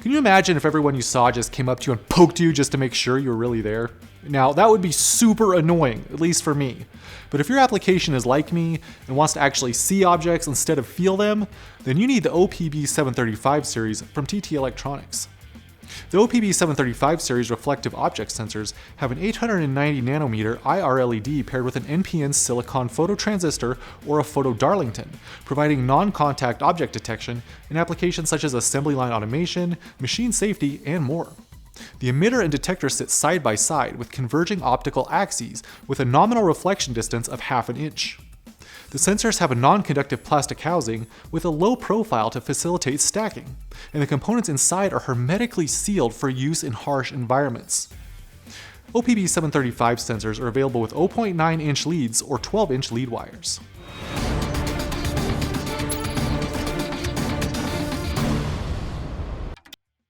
Can you imagine if everyone you saw just came up to you and poked you just to make sure you were really there? Now, that would be super annoying, at least for me. But if your application is like me and wants to actually see objects instead of feel them, then you need the OPB735 series from TT Electronics. The OPB735 series reflective object sensors have an 890 nanometer IR LED paired with an NPN silicon phototransistor or a photodarlington, providing non-contact object detection in applications such as assembly line automation, machine safety, and more. The emitter and detector sit side by side with converging optical axes with a nominal reflection distance of ½ inch. The sensors have a non-conductive plastic housing with a low profile to facilitate stacking, and the components inside are hermetically sealed for use in harsh environments. OPB735 sensors are available with 0.9-inch leads or 12-inch lead wires.